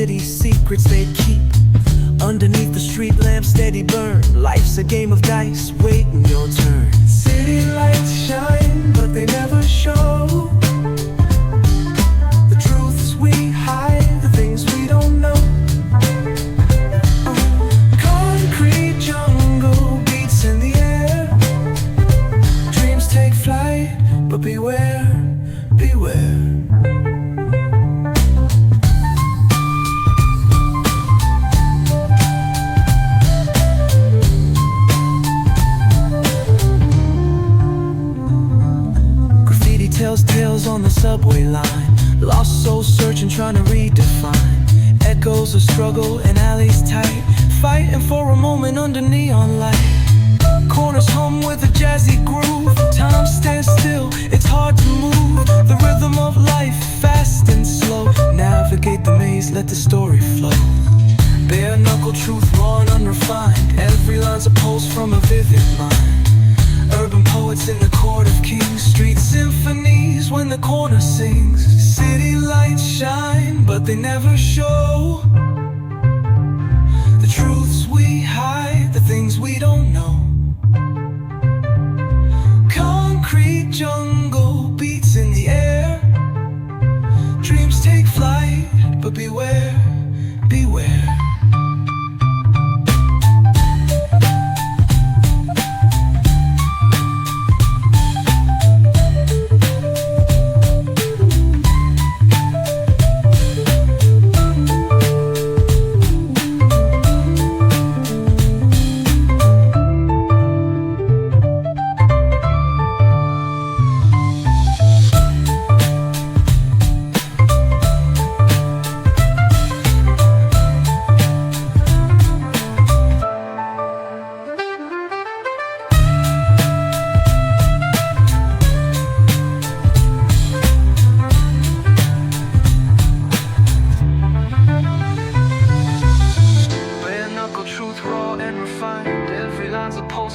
city, secrets they keep underneath the street lamp, steady burn. Life's a game of dice, waiting your turn. City lights shine, but they never show the truths we hide, the things we don't know. Concrete jungle beats in the air. Dreams take flight, but beware, beware. Tells tales on the subway line. Lost souls searching, trying to redefine. Echoes of struggle in alleys tight, fighting for a moment under neon light. Corners hum with a jazzy groove. Time stands still, it's hard to move. The rhythm of life, fast and slow. Navigate the maze, let the story flow. Bare knuckle truth, raw and unrefined. Every line's a pulse from a vivid mind. Urban poets in the court of kings. Street symphonies when the corner sings. City lights shine, but they never show the truths we hide, the things we don't know. Concrete jungle beats in the air. Dreams take flight, but beware, beware.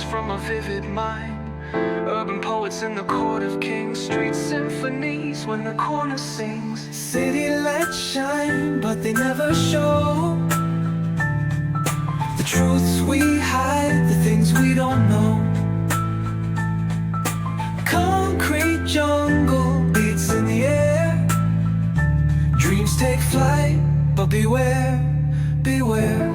From a vivid mind. Urban poets in the court of kings. Street symphonies when the corner sings. City lights shine, but they never show the truths we hide, the things we don't know. Concrete jungle beats in the air. Dreams take flight, but beware, beware.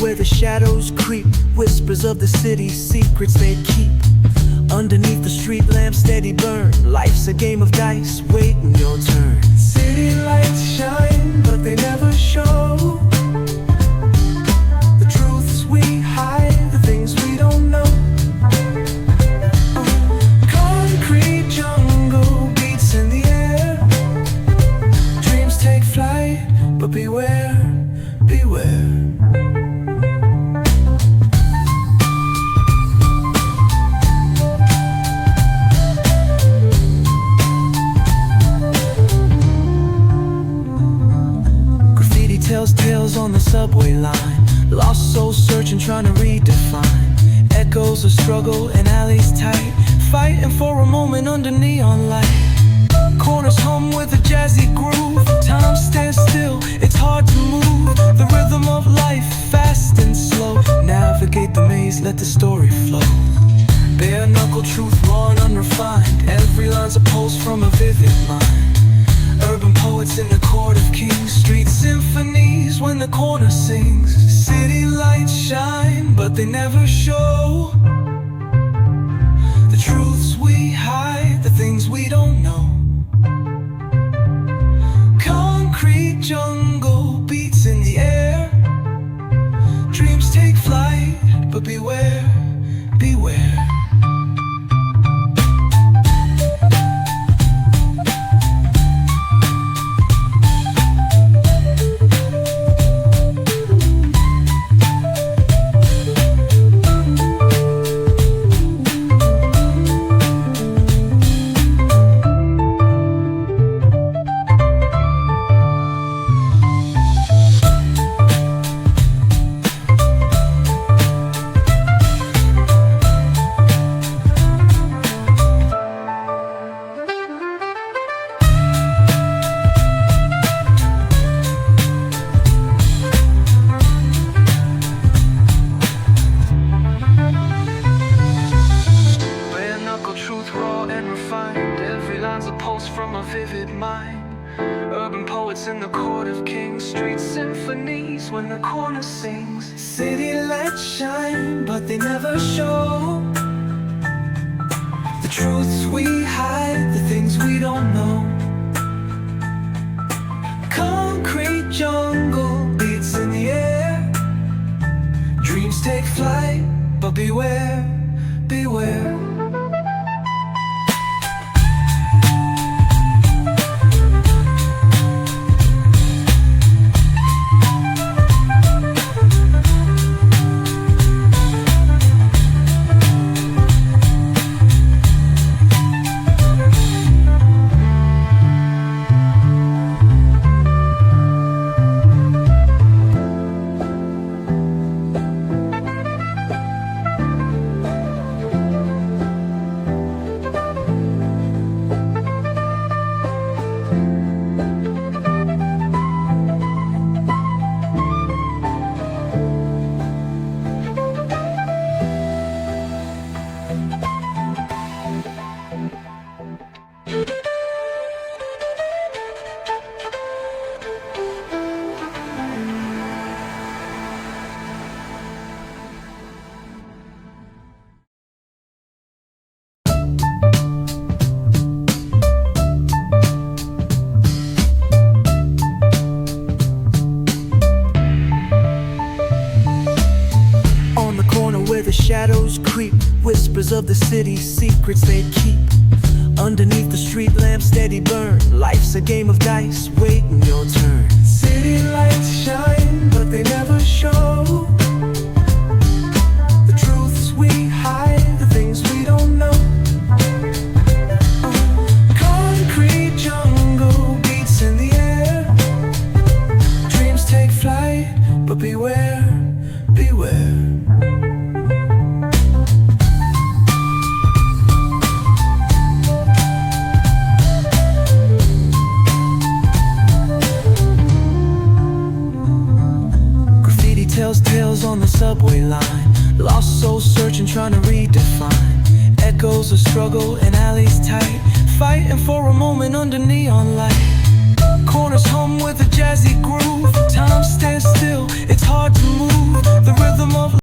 The shadows creep, whispers of the city's secrets they keep underneath the street lamp, steady burn. Life's a game of dice, waiting your turn. City lights shine, but they never show the truths we hide, the things we don't know. Concrete jungle beats in the air. Dreams take flight, but beware, beware. Tells tales on the subway line. Lost souls searching, trying to redefine. Echoes of struggle in alleys tight, fighting for a moment under neon light. Corners hum with a jazzy groove. Time stands still, it's hard to move. The rhythm of life, fast and slow. Navigate the maze, let the story flow. Bare knuckle truth, raw and unrefined. Every line's a pulse from a vivid mind. Urban poets in the court of kings. Street symphonies when the corner sings. City lights shine, but they never show the truths we hide, the things we don't know. Concrete jungle beats in the air. Dreams take flight, but beware, beware. From a vivid mind. Urban poets in the court of kings. Street symphonies when the corner sings. City lights shine, but they never show the truths we hide, the things we don't know. Concrete jungle beats in the air. Dreams take flight, but beware, beware. The shadows creep, whispers of the city's secrets they keep. Underneath the street lamp steady burn. Life's a game of dice, waiting your turn. City lights shine, but they never show the truths we hide, the things we don't know. Concrete jungle beats in the air. Dreams take flight, but beware, beware. Tells tales on the subway line. Lost souls searching, trying to redefine. Echoes of struggle in alleys tight. Fighting for a moment under neon light. Corners hum with a jazzy groove.